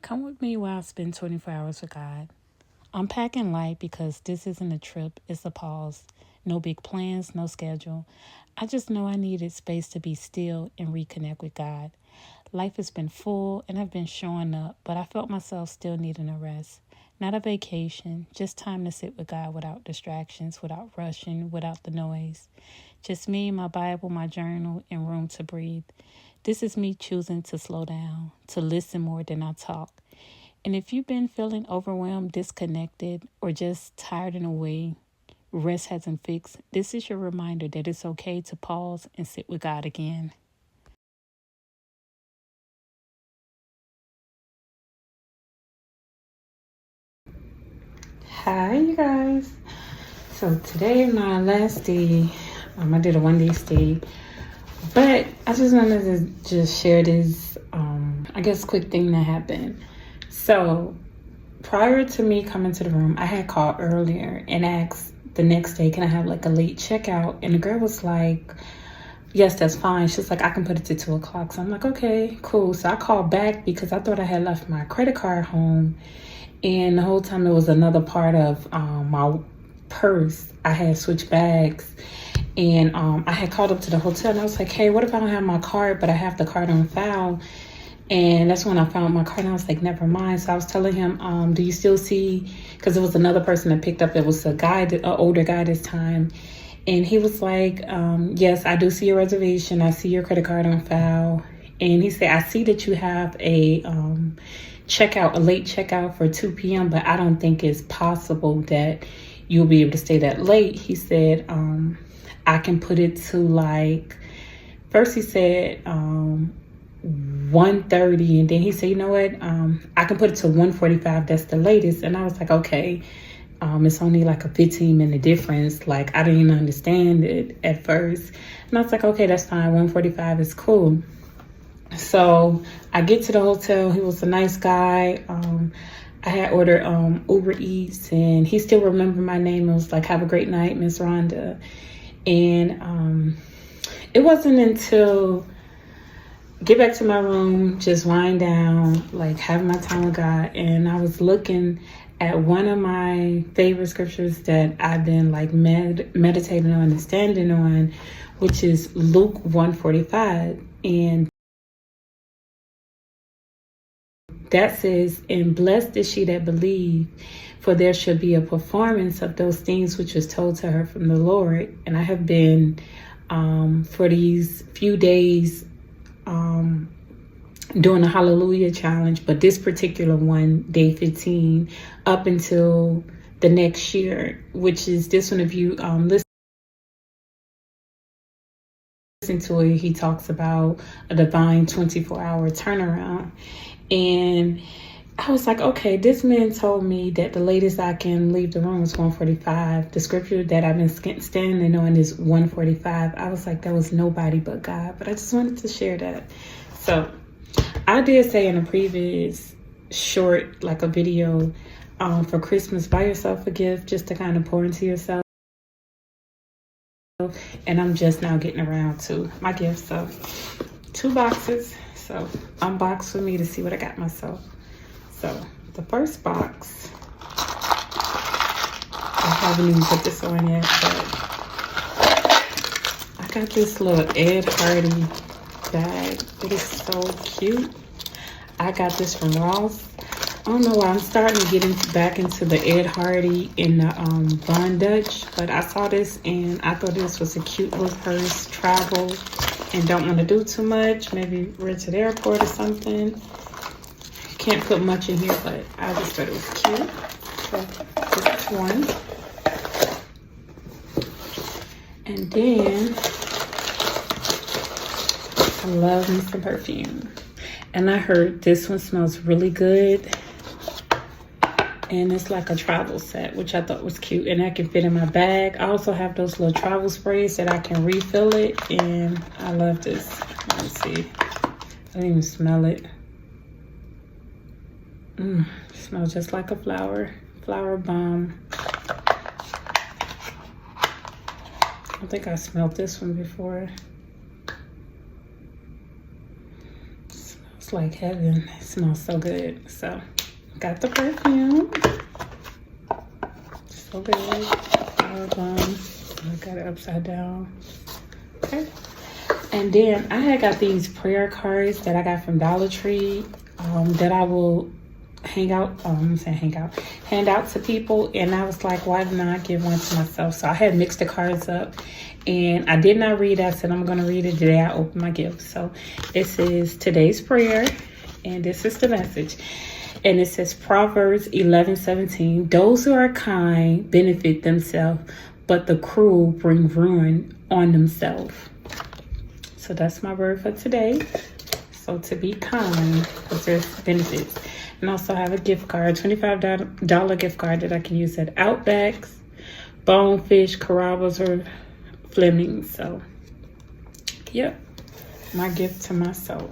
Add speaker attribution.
Speaker 1: Come with me while I spend 24 hours with God. I'm packing light because this isn't a trip, it's a pause. No big plans, no schedule. I just know I needed space to be still and reconnect with God. Life has been full and I've been showing up, but I felt myself still needing a rest. Not a vacation, just time to sit with God without distractions, without rushing, without the noise. Just me, my Bible, my journal, and room to breathe. This is me choosing to slow down, to listen more than I talk. And if you've been feeling overwhelmed, disconnected, or just tired in a way rest hasn't fixed, this is your reminder that it's okay to pause and sit with God again. Hi, you guys. So today, my last day, I did a 1-day stay, but I just wanted to just share this, quick thing that happened. So prior to me coming to the room, I had called earlier and asked the next day, can I have like a late checkout? And the girl was like, yes, that's fine. She's like, I can put it to 2 o'clock. So I'm like, okay, cool. So I called back because I thought I had left my credit card home. And the whole time there was another part of my purse. I had switched bags. And I had called up to the hotel and I was like, hey, what if I don't have my card, but I have the card on file? And that's when I found my card and I was like, never mind. So I was telling him, do you still see, because there was another person that picked up. It was a guy, an older guy this time. And he was like, yes, I do see your reservation. I see your credit card on file. And he said, I see that you have a late checkout for 2 p.m., but I don't think it's possible that you'll be able to stay that late. He said, I can put it to like, first he said 1:30, and then he said, you know what, I can put it to 1:45. That's the latest. And I was like, okay, it's only like a 15-minute difference. Like, I didn't even understand it at first. And I was like, okay, that's fine. 1:45 is cool. So I get to the hotel. He was a nice guy. I had ordered Uber Eats, and he still remembered my name. It was like, have a great night, Miss Rhonda. And it wasn't until get back to my room, just wind down, like having my time with God. And I was looking at one of my favorite scriptures that I've been like meditating on and standing on, which is Luke 1:45. And that says, and blessed is she that believed, for there shall be a performance of those things which was told to her from the Lord. And I have been, for these few days, doing a Hallelujah challenge, but this particular one, day 15, up until the next year, which is this one. If you listen to it, he talks about a divine 24-hour turnaround. And I was like, okay, this man told me that the latest I can leave the room is 1:45. The scripture that I've been standing on is 1:45. I was like, that was nobody but God. But I just wanted to share that. So I did say in a previous short, like a video, for Christmas, buy yourself a gift just to kind of pour into yourself. And I'm just now getting around to my gift. So 2 boxes. So unbox for me to see what I got myself. So the first box, I haven't even put this on yet, but I got this little Ed Hardy bag. It is so cute. I got this from Ross. I don't know why I'm starting to get back into the Ed Hardy in the Von Dutch, but I saw this and I thought this was a cute little purse, travel, and don't want to do too much. Maybe we're to the airport or something. Can't put much in here, but I just thought it was cute. So this is one. And then I love me some perfume. And I heard this one smells really good. And it's like a travel set, which I thought was cute. And that can fit in my bag. I also have those little travel sprays that I can refill it. And I love this. Let me see. I didn't even smell it. It smells just like a flower bomb. I think I smelled this one before. It smells like heaven. It smells so good. So got the perfume. So good. I got it upside down. Okay. And then I had got these prayer cards that I got from Dollar Tree that I will hand out to people. And I was like, why not give one to myself? So I had mixed the cards up and I did not read. I said, I'm going to read it today. I opened my gift. So this is today's prayer and this is the message. And it says Proverbs 11:17, those who are kind benefit themselves, but the cruel bring ruin on themselves. So that's my word for today. So to be kind, because there's benefits. And also I have a gift card, $25 gift card that I can use at Outbacks, Bonefish, Carrabba's, or Fleming's. So, yep, my gift to myself.